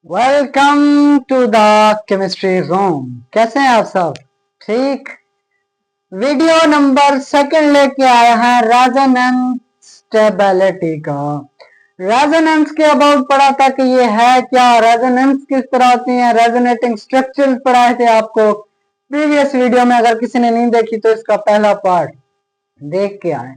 Welcome to the chemistry room. कैसे हैं आप सब? ठीक। वीडियो नंबर सेकंड लेके आया है रेजोनेंस स्टेबिलिटी का। रेजोनेंस के अबाउट पढ़ा था कि ये है क्या, रेजोनेंस किस तरह होती है, रेजोनेटिंग स्ट्रक्चर्स पढ़ाए थे आपको प्रीवियस वीडियो में। अगर किसी ने नहीं देखी तो इसका पहला पार्ट देख के आए।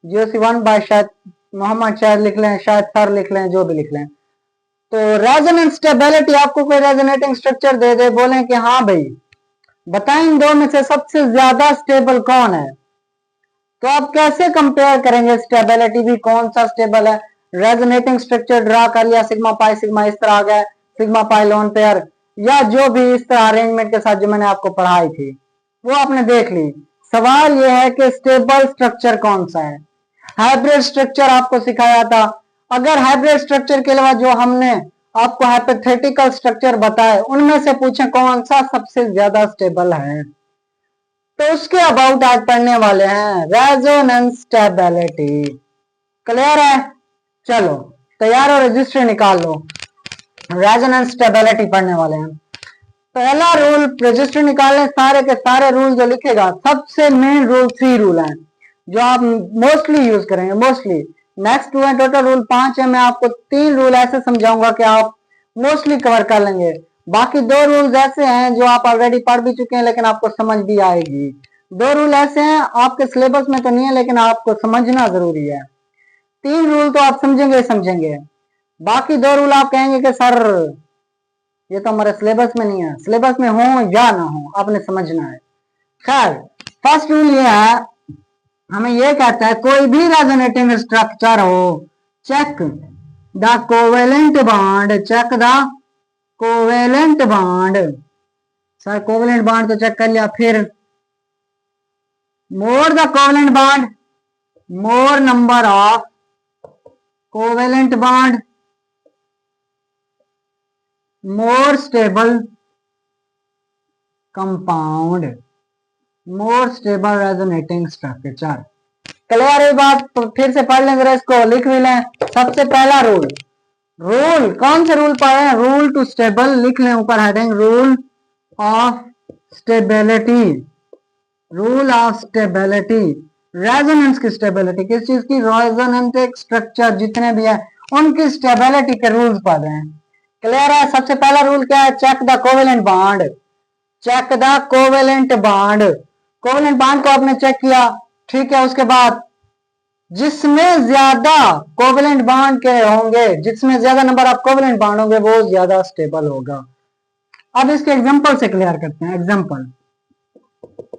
GOC1 बाय शायद मोहम्मद शायद लिख लें, शायद सर लिख लें, जो भी लिख लें। तो रेजोनेंस स्टेबिलिटी, आपको कोई रेजोनेटिंग स्ट्रक्चर दे दे, बोले कि हाँ भाई बताएं इन दो में से सबसे ज्यादा स्टेबल कौन है, तो आप कैसे कंपेयर करेंगे स्टेबिलिटी भी कौन सा स्टेबल है। रेजोनेटिंग स्ट्रक्चर ड्रा कर लिया, सिग्मा पाई सिग्मा इस तरह आ गया, सिग्मा पाई लोन पेयर या जो भी इस तरह अरेंजमेंट के साथ जो मैंने आपको पढ़ाई थी वो आपने देख ली। सवाल यह है कि स्टेबल स्ट्रक्चर कौन सा है। हाइब्रिड स्ट्रक्चर आपको सिखाया था। अगर हाइब्रिड स्ट्रक्चर के अलावा जो हमने आपको हाइपोथेटिकल स्ट्रक्चर बताए उनमें से पूछे कौन सा सबसे ज्यादा स्टेबल है, तो उसके अबाउट आज पढ़ने वाले हैं रेजोनेंस स्टेबिलिटी। क्लियर है? चलो तैयार हो, रजिस्टर निकाल लो। रेजोनेंस स्टेबिलिटी पढ़ने वाले हैं। पहला रूल, रजिस्टर निकालने, सारे के सारे रूल जो लिखेगा, सबसे मेन रूल 3 रूल हैं जो आप मोस्टली यूज करेंगे। मोस्टली नेक्स्ट 2 है, टोटल रूल 5 है। मैं आपको 3 रूल ऐसे समझाऊंगा कि आप मोस्टली कवर कर लेंगे। बाकी 2 रूल्स ऐसे हैं जो आप ऑलरेडी पढ़ भी चुके हैं लेकिन आपको समझ भी आएगी। 2 रूल ऐसे हैं आपके सिलेबस में तो नहीं है लेकिन आपको समझना जरूरी है। 3 रूल तो आप समझेंगे समझेंगे, बाकी 2 रूल आप कहेंगे कि सर ये तो हमारे सिलेबस में नहीं है। सिलेबस में हो या ना हो आपने समझना है। खैर, फर्स्ट रूल ये है, हमें ये कहता है कोई भी रेजोनेटिंग स्ट्रक्चर हो, check the covalent bond, check the covalent bond. Sir covalent bond तो चेक कर लिया, फिर more the covalent bond, more number of covalent bond, more stable compound, more stable resonating structure. Clear है बात? तो फिर से पढ़ लें, इसको लिख भी लें। सबसे पहला रूल, रूल कौन से रूल पढ़ रहे हैं? रूल टू स्टेबल लिख लें ऊपर heading, rule of stability, rule of stability. Resonance की स्टेबिलिटी, किस चीज की? रेजोनेटिक स्ट्रक्चर जितने भी है उनकी स्टेबिलिटी के रूल्स पढ़ रहे हैं। क्लियर है? सबसे पहला रूल क्या है? Check the covalent bond, check the covalent bond. Covalent bond को आपने चेक किया, ठीक है। उसके बाद जिसमें ज्यादा कोवेलेंट बॉन्ड के होंगे, जिसमें ज्यादा नंबर ऑफ कोवेलेंट बॉन्ड होंगे वो ज्यादा स्टेबल होगा। अब इसके एग्जांपल से क्लियर करते हैं।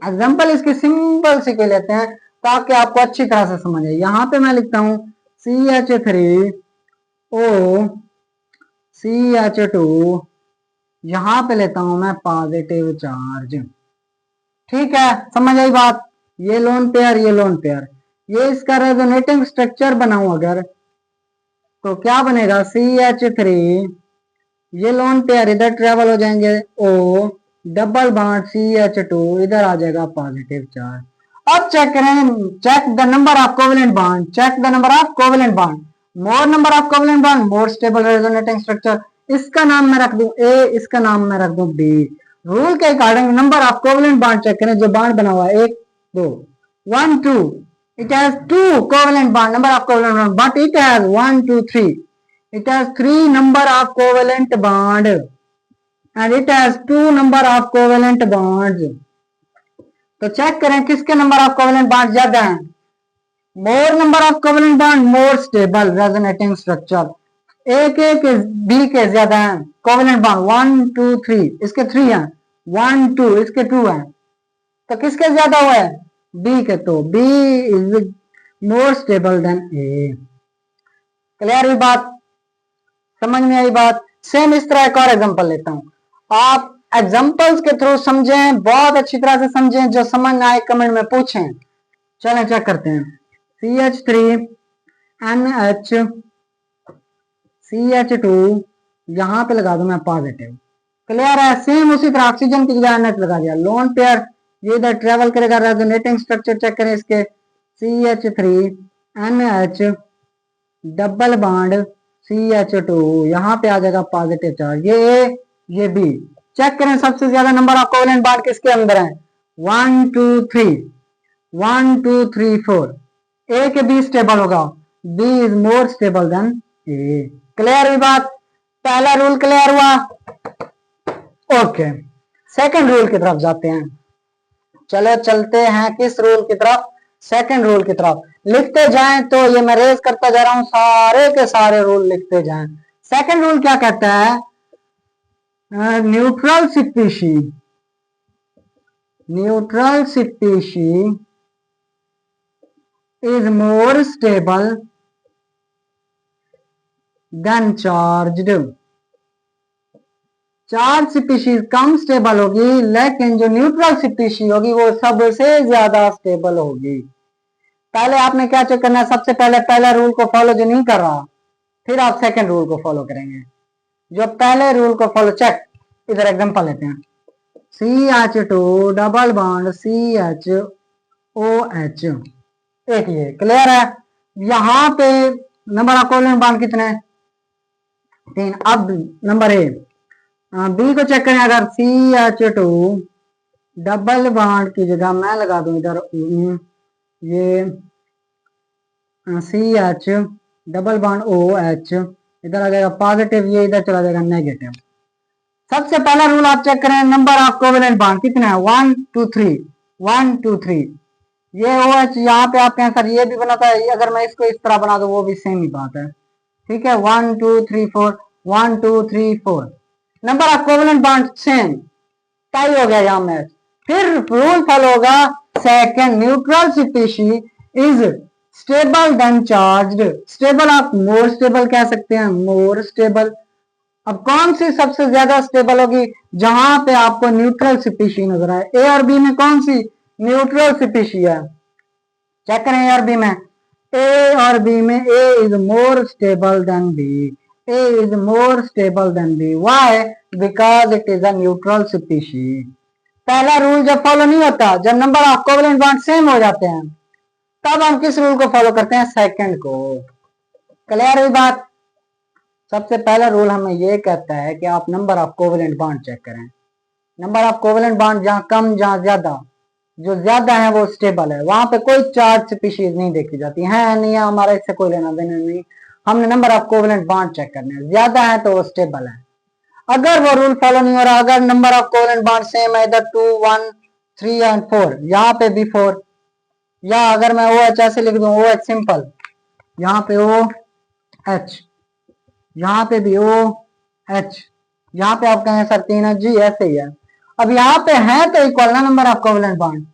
एग्जांपल इसकी सिंपल से के लेते हैं ताकि आपको अच्छी तरह से समझ आए। यहां पे मैं लिखता हूं CH3O CH2, यहां पे लेता हूं मैं पॉजिटिव चार्ज। ठीक है, समझ आई बात? ये लोन पेयर, ये लोन पेयर, ये इसका रेजोनेटिंग स्ट्रक्चर बनाऊं अगर, तो क्या बनेगा? CH3, ये लोन पेयर इधर ट्रेवल हो जाएंगे O, डबल बॉन्ड CH2, इधर आ जाएगा पॉजिटिव चार्ज। अब चेक करें, check the number of covalent bond, check the number of covalent bond, more number of covalent bond more stable resonating structure. इसका नाम मैं रख दूं A, इसका नाम मैं रख दूं B। रूल के according number of covalent bond check करें, जो बॉन्ड बना हुआ है 1 2 1 2, it has 2 covalent bond, number of covalent bond, but it has 1 2 3, it has 3 number of covalent bond and it has 2 number of covalent bonds। तो check करें किसके number of covalent bond ज्यादा हैं। More number of covalent bond more stable resonating structure. A के B के ज्यादा हैं covalent bond, 1 2 3, इसके 3 हैं, 1 2 इसके 2 हैं, तो किसके ज्यादा हुआ है? बी के। तो B is more stable than A. Clear हुई बात? समझ में आई बात? सेम इस तरह एक और एग्जांपल लेता हूं, आप एग्जांपल्स के थ्रू समझें, बहुत अच्छी तरह से समझें, जो समझ ना आए कमेंट में पूछें। चलें चेक करते हैं। CH3NH CH2, यहां पे लगा दूं मैं पॉजिटिव। क्लियर है? सेम उसी तरह ऑक्सीजन की जगह NH लगा दिया। लोन पेयर ये इधर ट्रेवल करेगा। रेजोनेटिंग स्ट्रक्चर चेक करें इसके, CH3NH डबल बॉन्ड CH2, यहाँ पे आ जाएगा पॉजिटिव चार्ज, ये ए ये बी। चेक करें सबसे ज्यादा नंबर ऑफ कोवेलेंट बॉन्ड किसके अंदर है, 1 2 3, 1 2 3 4। ए के बी स्टेबल होगा, B is more stable than A. Clear हुई बात, पहला रूल क्लियर हुआ। ओके, सेकंड रूल की तरफ जाते हैं। चलो चलते हैं किस रूल की तरफ, सेकंड रूल की तरफ। लिखते जाएं तो ये मैं रेज करता जा रहा हूं, सारे के सारे रूल लिखते जाएं। सेकंड रूल क्या कहता है, neutral species, neutral species is more stable than charged। Charge species come stable होगी, लेकिन जो न्यूट्रल स्पीशीज होगी वो सबसे ज्यादा स्टेबल होगी। पहले आपने क्या चेक करना है, सबसे पहले पहला रूल को फॉलो जो नहीं कर रहा, फिर आप सेकंड रूल को फॉलो करेंगे। जो पहले रूल को फॉलो, चेक इधर एग्जांपल लेते हैं, CH2 डबल बॉन्ड CHOH, एक ये क्लियर है। यहां पे नंबर ऑफ कोवेलेंट बॉन्ड कितने हैं, 3। अब नंबर ए, बी को चेक करें, अगर CH2 डबल बॉन्ड की जगह मैं लगा दूं इधर ये CH डबल बॉन्ड OH, इधर आ जाएगा पॉजिटिव, ये इधर चला जाएगा नेगेटिव। सबसे पहला रूल आप चेक करें, नंबर ऑफ कोवेलेंट बॉन्ड कितने हैं, 1 2 3, 1 2 3। ये OH यहाँ पे आपके आंसर ये भी बनाता है, अगर मैं इसको इस तरह बना दूं वो भी सेम ही बात है, ठीक है। 1 2 3 4, 1 2 3 4, number of covalent bond same, tie हो गया यहाँ में। फिर रूल फॉलो होगा second, neutral species is stable then charged. Stable आप मोर स्टेबल कह सकते हैं, मोर स्टेबल। अब कौन सी सबसे ज्यादा स्टेबल होगी, जहां पे आपको न्यूट्रल स्पीशीज नजर आए। ए और बी में कौन सी न्यूट्रल स्पीशीज है, चेक करें ए और बी में, ए और बी में A is more stable than B, A is more stable than B. Why, because it is a neutral species. पहला रूल जब फॉलो नहीं होता, जब number of covalent bond same हो जाते हैं, तब हम किस रूल को फॉलो करते हैं, सेकंड को। क्लियर हुई बात। सबसे पहला रूल हमें ये कहता है कि आप number of covalent bond check करें। नंबर ऑफ कोवेलेंट बॉन्ड जहां कम जहां ज्यादा, जो ज्यादा है वो स्टेबल है, वहां पे कोई चार्ज स्पीशीज नहीं देखी जाती है, नहीं है, हमारा इससे कोई लेना देना नहीं। हमने number of covalent bond check करने हैं, ज्यादा है तो वो स्टेबल है। अगर वो रूल फॉलो नहीं हो रहा, अगर number of covalent bond same है, इधर 2 1 3 एंड 4, यहाँ पे भी 4, या अगर मैं OH ऐसे लिख दूं, OH सिंपल, यहाँ पे OH, यहाँ पे भी OH, यहाँ पे आप कहें सर 3 है जी, ऐसे ही है। अब यहाँ पे है तो इक्वल ना नंबर ऑफ कोवेलेंट बॉन्ड।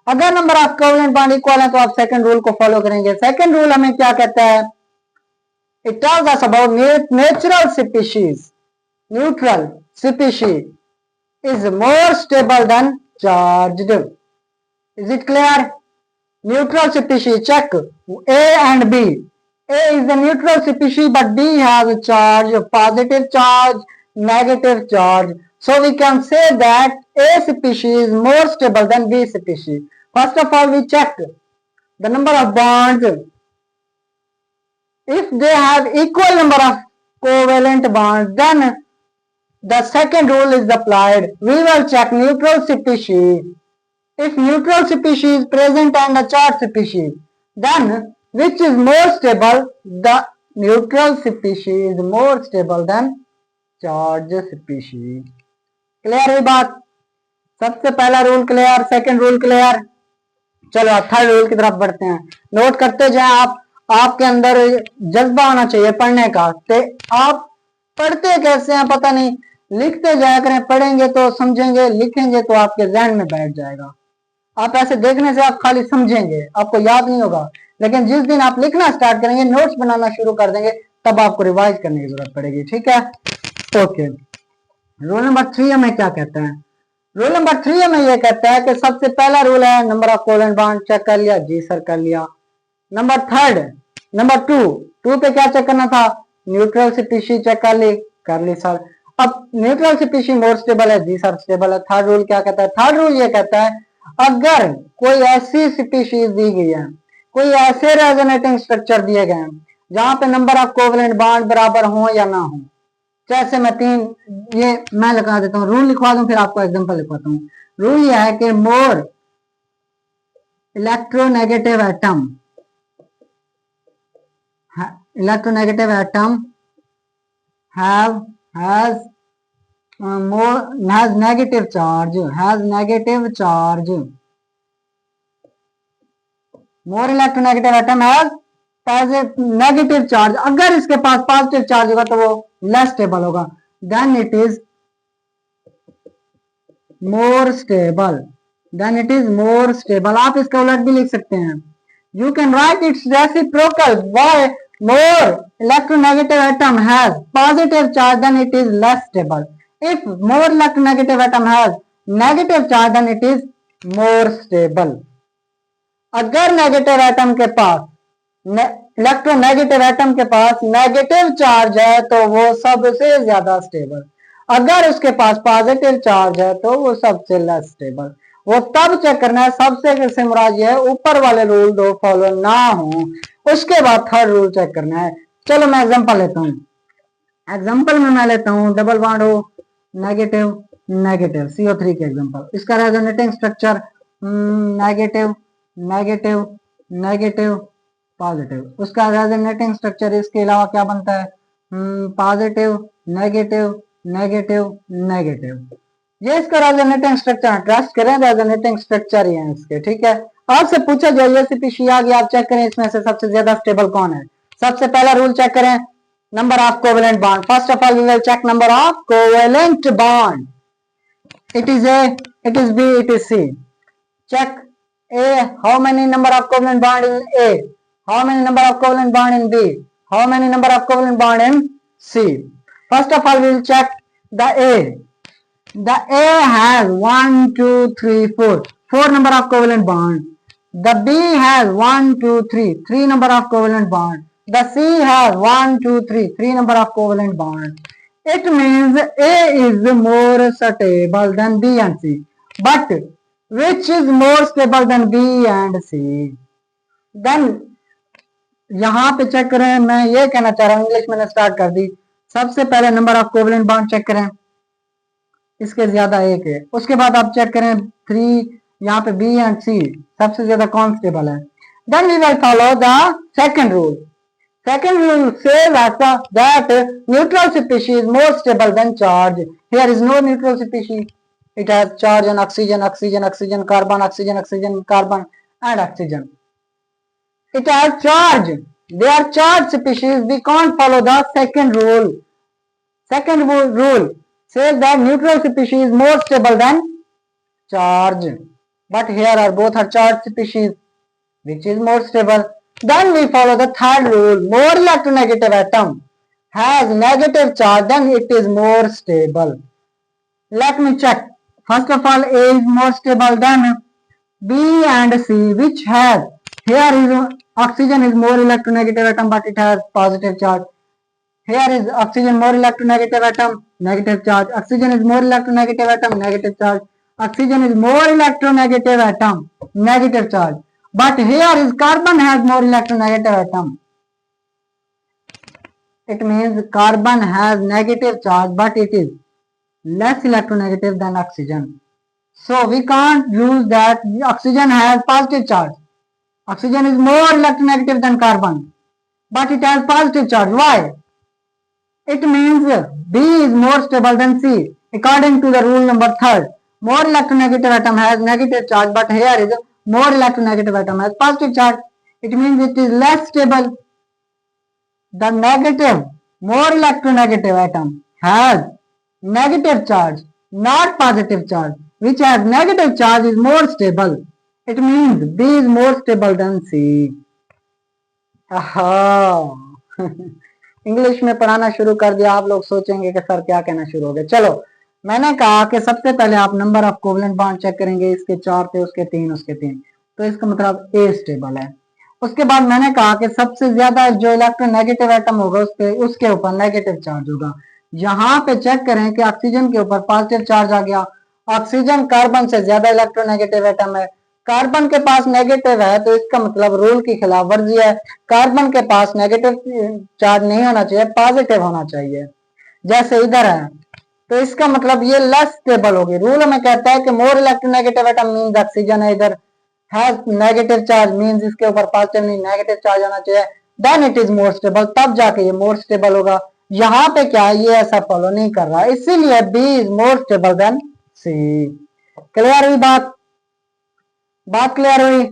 अगर number of covalent bond equal है तो आप सेकंड रूल को फॉलो करेंगे। सेकंड रूल हमें क्या कहता है, it tells us about natural species, neutral species is more stable then charged. Is it clear? Neutral species, check A and B. A is the neutral species, but B has a charge, a positive charge, negative charge. So we can say that A species is more stable than B species. First of all, we check the number of bonds. If they have equal number of covalent bonds, then the second rule is applied. We will check neutral species. If neutral species is present and a charged species, then which is more stable? The neutral species is more stable than charged species. Clear है बात? सबसे पहला rule clear, second rule clear. चलो अब third rule की तरफ बढ़ते हैं। नोट करते जाएं आप, आपके अंदर जज्बा होना चाहिए पढ़ने का। ते आप पढ़ते कैसे हैं पता नहीं, लिखते जाया करें, पढ़ेंगे तो समझेंगे, लिखेंगे तो आपके जहन में बैठ जाएगा। आप ऐसे देखने से आप खाली समझेंगे, आपको याद नहीं होगा, लेकिन जिस दिन आप लिखना स्टार्ट करेंगे, नोट्स बनाना शुरू कर देंगे, तब आपको रिवाइज करने की जरूरत पड़ेगी। ठीक है, ओके। रूल नंबर 3 हमें क्या कहता है? रूल नंबर 3 हमें यह कहता है कि सबसे पहला रूल है number of covalent bond, check कर लिया जी सर, कर लिया। नंबर 2 पे क्या चेक करना था? न्यूट्रल स्पीशीज चेक कर ली सर। अब न्यूट्रल स्पीशीज मोर स्टेबल है जी सर, स्टेबल है। थर्ड रूल क्या कहता है? थर्ड रूल ये कहता है अगर कोई ऐसी स्पीशीज दी गई है, कोई ऐसे रेजोनेटिंग स्ट्रक्चर दिए गए हैं जहां पे नंबर ऑफ कोवेलेंट बॉन्ड बराबर हो या ना हो। जैसे मैं ये मैं लिखा देता हूँ, रूल लिखवा दूं फिर आपको एग्जांपल लिखवाता हूँ। रूल यह है कि more electronegative atom has negative charge, more electronegative atom has negative charge. अगर इसके पास पॉजिटिव चार्ज होगा तो वो लेस स्टेबल होगा, then it is more stable, आप इसका उलट भी लिख सकते हैं। You can write its reciprocal, why more electronegative atom has positive charge then it is less stable. If more electronegative atom has negative charge then it is more stable. अगर negative atom के पास electronegative atom के पास negative charge है तो वो सबसे ज्यादा stable, अगर उसके पास पॉजिटिव चार्ज है तो वो सबसे लेस स्टेबल। वो तब चेक करना है, सबसे से मुराद ये है ऊपर वाले रूल दो फॉलो ना हो, उसके बाद थर्ड रूल चेक करना है। चलो मैं एग्जांपल लेता हूँ। एग्जांपल में मैं लेता हूँ डबल बॉन्ड हो नेगेटिव नेगेटिव CO3 के एग्जांपल। इसका resonating structure negative negative negative positive. उसका रेजोनेटिंग स्ट्रक्चर इसके अलावा क्या बनता है, पॉजिटिव नेगेटिव नेगेटिव नेगेटिव। ये इसका रेजोनेटिंग स्ट्रक्चर, ट्रस्ट करें रेजोनेटिंग स्ट्रक्चर ही है इसके, ठीक है। आपसे पूछा जाए ये सीपीसी आ गया, आप चेक करें इसमें से सबसे ज्यादा स्टेबल कौन है। सबसे पहला रूल चेक करें, number of covalent bond. First of all we will check number of covalent bond. It is A, it is B, it is C. Check A, how many number of covalent bond in A, how many number of covalent bond in B, how many number of covalent bond in C. First of all we will check the A. The A has 1 2 3 4 number of covalent bond. The B has 1 2 3 number of covalent bond. The C has 1 2 3 number of covalent bond. It means A is more stable than B and C. But which is more stable than B and C? Then यहाँ पे check करें, मैं ये कहना चाह रहा हूँ, English मैंने स्टार्ट कर दी। सबसे पहले number of covalent bond check करें, इसके ज्यादा एक है। उसके बाद आप चेक करें 3, यहाँ पे B एंड C सबसे ज्यादा कौन स्टेबल है। Then we will follow the second rule. Second rule says that neutral species is more stable than charge. Here is no neutral species. It has charge and oxygen, oxygen, oxygen, carbon, oxygen, oxygen, carbon, and oxygen. It has charge. They are charged species. We can't follow the second rule. Second rule says that neutral species is more stable than charge. But here are both are charged species. Which is more stable? Then we follow the third rule. More electronegative atom has negative charge, then it is more stable. Let me check. First of all, A is more stable than B and C, which has, here is oxygen is more electronegative atom, but it has positive charge. Here is oxygen more electronegative atom, negative charge. Oxygen is more electronegative atom, negative charge. Oxygen is more electronegative atom, negative charge. But here is carbon has more electronegative atom. It means carbon has negative charge, but it is less electronegative than oxygen. So we can't use that oxygen has positive charge. Oxygen is more electronegative than carbon, but it has positive charge. Why? It means B is more stable than C. According to the rule number 3rd, more electronegative atom has negative charge, but here is more electronegative atom has positive charge. It means it is less stable. The negative, more electronegative atom has negative charge, not positive charge. Which has negative charge is more stable. It means B is more stable than C. English में पढ़ाना शुरू कर दिया, आप लोग सोचेंगे कि sir क्या कहना शुरू हो गया। चलो, मैंने कहा कि सबसे पहले आप number of covalent bond check करेंगे, इसके 4 थे, उसके 3, उसके 3, तो इसका मतलब A स्टेबल है। उसके बाद मैंने कहा कि सबसे ज्यादा जो इलेक्ट्रोनेगेटिव एटम होगा उसके ऊपर नेगेटिव चार्ज होगा। यहाँ पे चेक करें कि ऑक्सीजन के ऊपर पॉजिटिव चार्ज आ गया। ऑक्सीजन कार्बन से ज्यादा इलेक्ट्रोनेगेटिव एटम है, कार्बन के पास नेगेटिव है तो इसका मतलब रूल की खिलाफ वर्जी है। कार्बन के पास नेगेटिव चार्ज नहीं होना चाहिए, पॉजिटिव होना चाहिए, जैसे इधर है। तो इसका मतलब ये लेस स्टेबल होगी। रूल में कहता है कि more electronegative atom means oxygen है, इधर है नेगेटिव चार्ज मींस इसके ऊपर पॉजिटिव नहीं नेगेटिव चार्ज होना चाहिए, then it is more stable, तब जाके ये मोर स्टेबल होगा। यहाँ पे क्या है, ये ऐसा फॉलो नहीं कर रहा, इसीलिए B is more stable than C. Clear हुई बात? बात क्लियर हुई?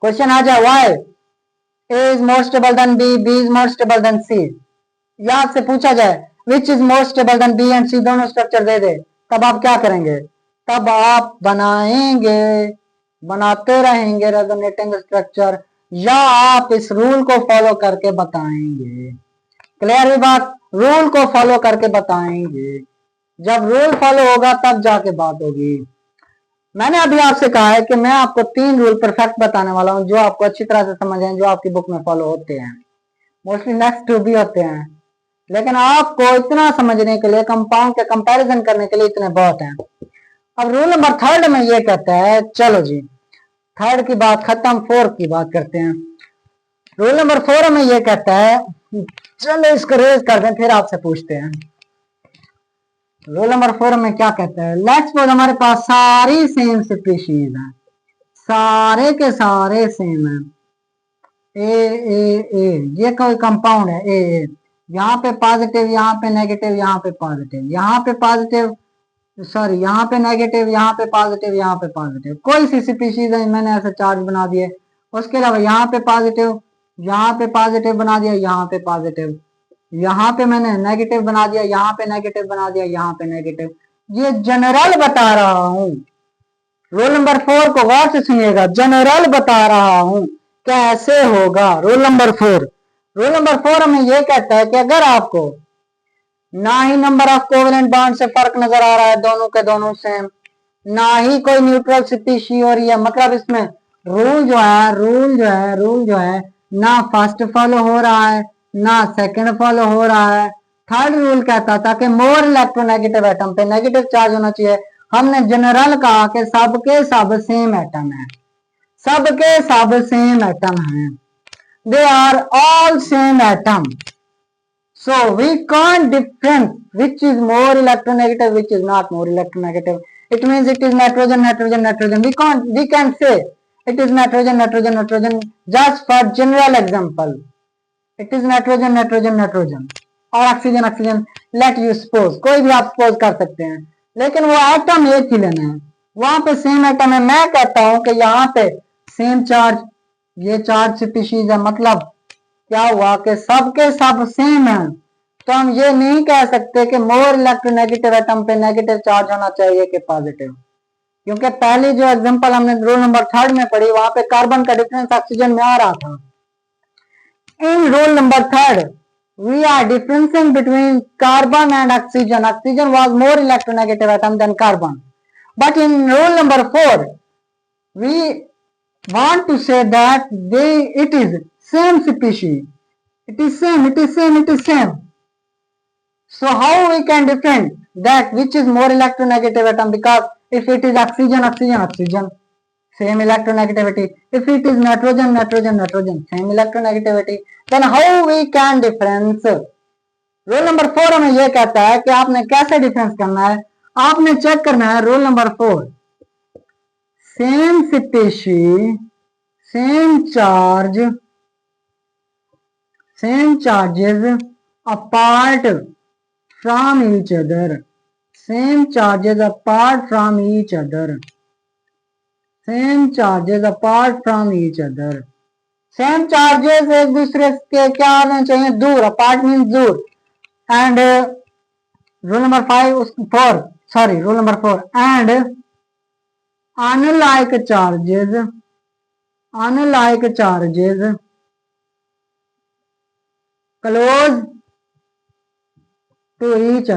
क्वेश्चन आ जाए, why A is more stable than B, B is more stable than C. याद से पूछा जाए which is more stable than B and C, दोनों स्ट्रक्चर दे दे, तब आप क्या करेंगे? तब आप बनाएंगे, बनाते रहेंगे रेजोनेटिंग स्ट्रक्चर, या आप इस रूल को फॉलो करके बताएंगे। क्लियर हुई बात? रूल को फॉलो करके बताएंगे, जब रूल फॉलो होगा तब जाके बात होगी। मैंने अभी आपसे कहा है कि मैं आपको 3 रूल परफेक्ट बताने वाला हूं जो आपको अच्छी तरह से समझ आए, जो आपकी बुक में फॉलो होते हैं, मोस्टली नेक्स्ट 2 भी होते हैं, लेकिन आपको इतना समझने के लिए, कंपाउंड के कंपैरिजन करने के लिए इतने बहुत हैं। अब रूल नंबर 3 में ये कहता है, चलो जी 3 की बात खत्म, 4 की बात करते हैं। रूल नंबर 4 में ये कहता है, चलो इसको रेज कर दें फिर आपसे पूछते हैं। रूल नंबर 4 में क्या कहता है, लेट्स सपोज हमारे पास सारी सेम स्पीशीज है, सारे के सारे सेम है, ए ये कोई कंपाउंड है ए, यहाँ पे पॉजिटिव, यहाँ पे नेगेटिव, यहाँ पे पॉजिटिव, यहाँ पे पॉजिटिव, सॉरी यहाँ पे नेगेटिव, यहाँ पे पॉजिटिव, यहाँ पे पॉजिटिव, कोई सी स्पीशीज है, मैंने ऐसे चार्ज बना दिए। उसके अलावा यहाँ पे पॉजिटिव, यहाँ पे पॉजिटिव बना दिया, यहाँ पे पॉजिटिव, यहाँ पे मैंने नेगेटिव बना दिया, यहाँ पे नेगेटिव बना दिया, यहाँ पे नेगेटिव। ये जनरल बता रहा हूं। रूल नंबर 4 को गौर से सुनिएगा, जनरल बता रहा हूं कैसे होगा। रूल नंबर 4 में यह कहता है कि अगर आपको ना ही नंबर ऑफ कोवेलेंट बॉन्ड से फर्क नजर आ रहा है, दोनों के दोनों सेम, ना ही कोई न्यूट्रल स्पीशीज हो रही है, मतलब इसमें रूल जो है ना फर्स्ट फॉलो हो रहा है ना सेकंड फॉलो हो रहा है। थर्ड रूल कहता था कि मोर इलेक्ट्रोनेगेटिव एटम पे नेगेटिव चार्ज होना चाहिए। हमने जनरल कहा कि सबके सब सेम एटम है, सबके सब सेम एटम है, they are all same atom, so we can't difference which is more electronegative, which is not more electronegative. It means it is nitrogen, we can say it is nitrogen just for general example, it is nitrogen और oxygen, let you suppose, कोई भी आप suppose कर सकते हैं, लेकिन वो atom एक ही लेना है, वहां पे सेम एटम है। मैं कहता हूं कि यहाँ पे सेम चार्ज, ये चार्ज स्पीशीज है, मतलब क्या हुआ कि सबके सब सेम है, तो हम ये नहीं कह सकते कि मोर इलेक्ट्रोनेगेटिव एटम पे नेगेटिव चार्ज होना चाहिए कि पॉजिटिव, क्योंकि पहली जो एग्जांपल हमने रूल नंबर 3 में पढ़ी वहां पे कार्बन का डिफरेंस ऑक्सीजन में आ रहा था। In rule number 3 we are differencing between carbon and oxygen. Oxygen was more electronegative atom than carbon, but in rule number 4 we want to say that it is same species, it is same. So how we can different that which is more electronegative atom, because if it is oxygen, same electronegativity, if it is nitrogen, same electronegativity, then how we can difference? Rule number 4 में यह कहता है कि आपने कैसे difference करना है, आपने चेक करना है। Rule number 4, same species, same charges apart from each other, same charges apart from each other, same charges एक दूसरे के क्या होने चाहिए, दूर, अपार्ट मीन्स दूर। And rule number 4 and unlike charges close to each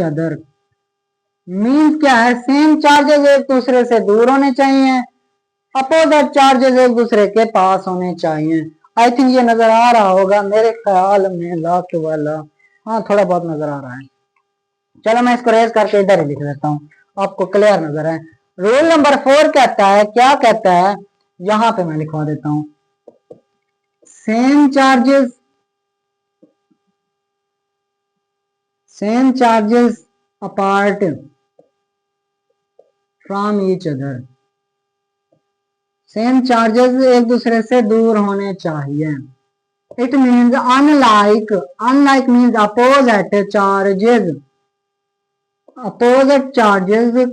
other means क्या है, सेम चार्जेस एक दूसरे से दूर होने चाहिए, अपोजिट चार्जेस एक दूसरे के पास होने चाहिए। आई थिंक ये नजर आ रहा होगा मेरे ख्याल में, लाख वाला, हाँ थोड़ा बहुत नजर आ रहा है। चलो मैं इसको रेज करके इधर ही लिख देता हूँ, आपको क्लियर नजर है। रूल नंबर 4 कहता है, क्या कहता है, यहां पे मैं लिखवा देता हूं, same charges apart from each other, same charges एक दूसरे से दूर होने चाहिए। It means unlike, unlike means opposite charges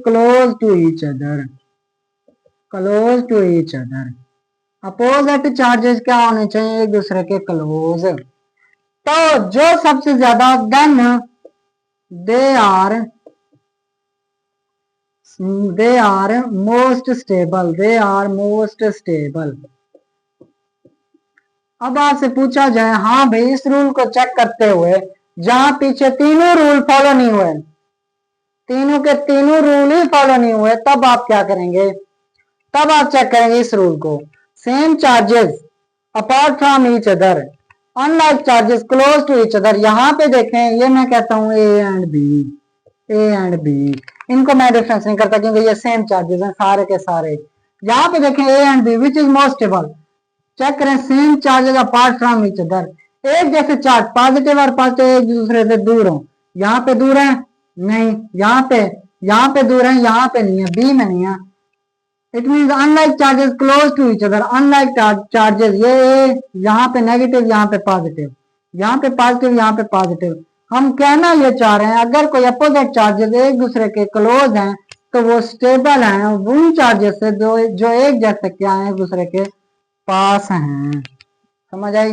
close to each other, close to each other। Opposite charges क्या होने चाहिए, एक दूसरे के क्लोज। तो जो सबसे ज्यादा, then they are most stable, they are most stable. अब आपसे पूछा जाए, हाँ भाई इस रूल को चेक करते हुए जहां पीछे तीनों रूल फॉलो नहीं हुए, तीनों के तीनों रूल ही फॉलो नहीं हुए, तब आप क्या करेंगे, तब आप चेक करेंगे इस रूल को, same charges apart from each other, unlike charges close to each other. यहाँ पे देखें, ये मैं कहता हूँ ए एंड बी, इनको मैं डिफरेंस नहीं करता क्योंकि ये सेम चार्जेस हैं सारे के सारे। यहाँ पे देखें A and B which is most stable, check करें same charges apart from each other, एक जैसे चार्ज पॉजिटिव और पॉजिटिव एक दूसरे से दूर हो, यहाँ पे दूर है नहीं, यहाँ पे दूर है, यहाँ पे नहीं है, बी में नहीं है। It means unlike charges close to each other, unlike charges, ये यहाँ पे नेगेटिव, यहाँ पे पॉजिटिव, यहाँ पे पॉजिटिव, यहाँ पे पॉजिटिव। हम कहना ये चाह रहे हैं, अगर कोई अपोजिट चार्जेस एक दूसरे के क्लोज हैं तो वो स्टेबल हैं, उन चार्जेस से जो एक जैसे क्या है एक दूसरे के पास हैं। समझ आई?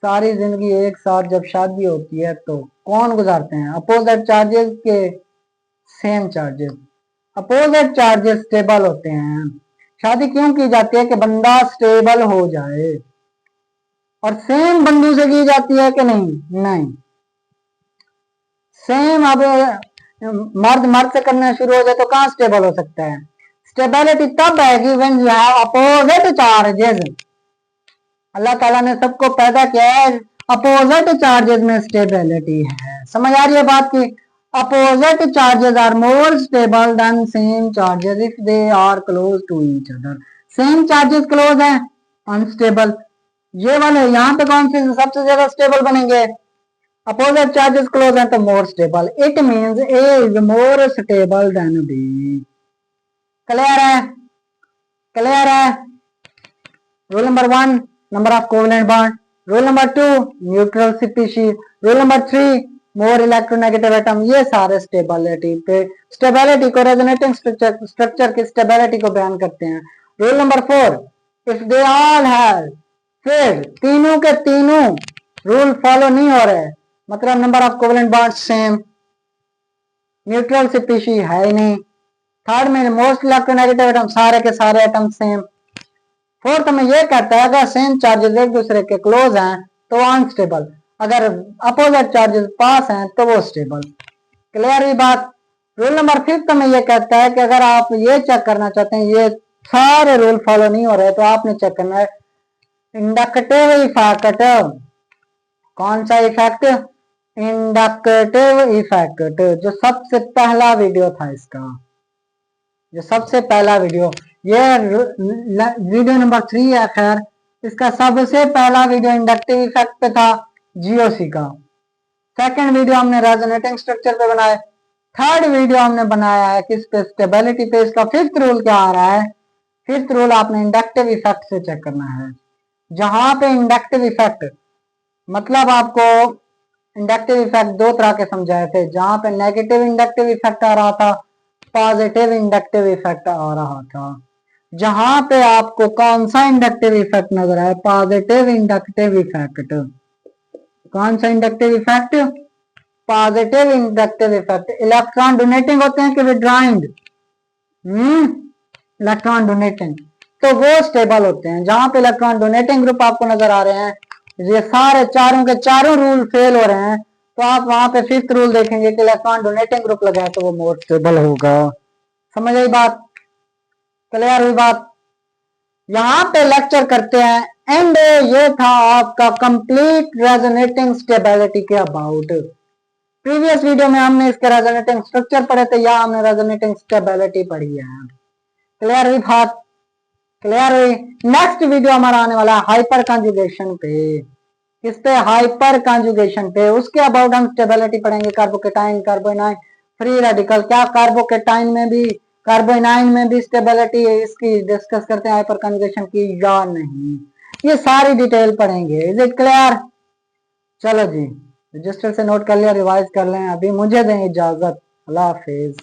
सारी जिंदगी एक साथ जब शादी होती है तो कौन गुजारते हैं, अपोजिट चार्जेस के same charges, opposite charges stable होते हैं। शादी क्यों की जाती है, कि बंदा स्टेबल हो जाए। और सेम बंदू से की जाती है कि नहीं, नहीं सेम। अब मर्द से करना शुरू हो जाए तो कहां स्टेबल हो सकता है, स्टेबिलिटी तब आएगी when you have opposite charges. Allah ताला ने सबको पैदा किया है, अपोजिट चार्जेस में स्टेबिलिटी है। समझ आ रही है बात की, opposite charges are more stable than same charges if they are close to each other। same charges close है, unstable। ये वाले यहाँ पे कौन से सबसे ज्यादा स्टेबल बनेंगे, opposite charges close है तो more stable। it means A is more stable than B। Clear है, क्लियर है। Rule number 1 number of covalent bond, rule number 2 neutral species, rule number 3 more electronegative atom. ये सारे stability पे, stability को resonating structure की stability को बयान करते हैं। Rule number 4 if they all have, फिर तीनों के तीनों रूल फॉलो नहीं हो रहे, मतलब number of covalent bond same, neutral species है ही नहीं, थर्ड में मोस्ट इलेक्ट्रोनेगेटिव एटम, सारे के सारे एटम सेम, फोर्थ में ये कहता है अगर सेम चार्जेस एक दूसरे के क्लोज हैं तो अनस्टेबल, अगर अपोजिट चार्जेस पास हैं तो वो स्टेबल। क्लियर हुई बात। रूल नंबर 5 में ये कहता है कि अगर आप ये चेक करना चाहते हैं ये सारे रूल फॉलो नहीं हो रहे तो आपने चेक करना है इंडक्टिव इफेक्ट। कौन सा इफेक्ट, इंडक्टिव इफेक्ट, जो सबसे पहला वीडियो था इसका, जो सबसे पहला वीडियो, ये वीडियो नंबर 3 है। खैर इसका सबसे पहला वीडियो इंडक्टिव इफेक्ट पे था, जीओसी का। सेकंड वीडियो हमने रेजोनेटिंग स्ट्रक्चर पे बनाया, थर्ड वीडियो हमने बनाया है किस पे, स्टेबिलिटी पे। इसका फिफ्थ रूल क्या आ रहा है, फिफ्थ रूल आपने इंडक्टिव इफेक्ट से चेक करना है। जहां पे इंडक्टिव इफेक्ट, मतलब आपको इंडक्टिव इफेक्ट दो तरह के समझाए थे, जहां पे नेगेटिव इंडक्टिव इफेक्ट आ रहा था, पॉजिटिव इंडक्टिव इफेक्ट आ रहा था। जहां पे आपको कौन सा इंडक्टिव इफेक्ट नजर आए, पॉजिटिव इंडक्टिव इफेक्ट। कौन सा inductive effect, positive inductive effect. Electron donating होते हैं कि विड्रॉइंग, इलेक्ट्रॉन डोनेटिंग, तो वो स्टेबल होते हैं। जहां पे इलेक्ट्रॉन डोनेटिंग ग्रुप आपको नजर आ रहे हैं, ये सारे चारों के चारों रूल फेल हो रहे हैं, तो आप वहां पे फिफ्थ रूल देखेंगे कि इलेक्ट्रॉन डोनेटिंग ग्रुप लगा है तो वो मोर स्टेबल होगा। समझ आई बात, क्लियर हुई बात। यहाँ पे लेक्चर करते हैं एंड ये था आपका कंप्लीट रेजोनेटिंग स्टेबिलिटी के अबाउट। प्रीवियस वीडियो में हमने इसके रेजोनेटिंग स्ट्रक्चर पढ़े थे, या हमने रेजोनेटिंग स्टेबिलिटी पढ़ी है। क्लियर हुई बात? क्लियर हुई? नेक्स्ट वीडियो हमारा आने वाला है हाइपर कंजुगेशन पे। किस पे? हाइपर कंजुगेशन पे। उसके अबाउट हम स्टेबिलिटी पढ़ेंगे, कार्बोकेटाइन, कार्बोनाइन, फ्री रेडिकल, क्या कार्बोकेटाइन में भी कार्बोनाइन में भी स्टेबिलिटी है, इसकी डिस्कस करते हैं हाइपर कंजुगेशन की या नहीं, ये सारी डिटेल पढ़ेंगे। Is it clear? चलो जी, रजिस्टर से नोट कर लिया, रिवाइज कर लें। अभी मुझे दें इजाजत। अल्लाह हाफिज।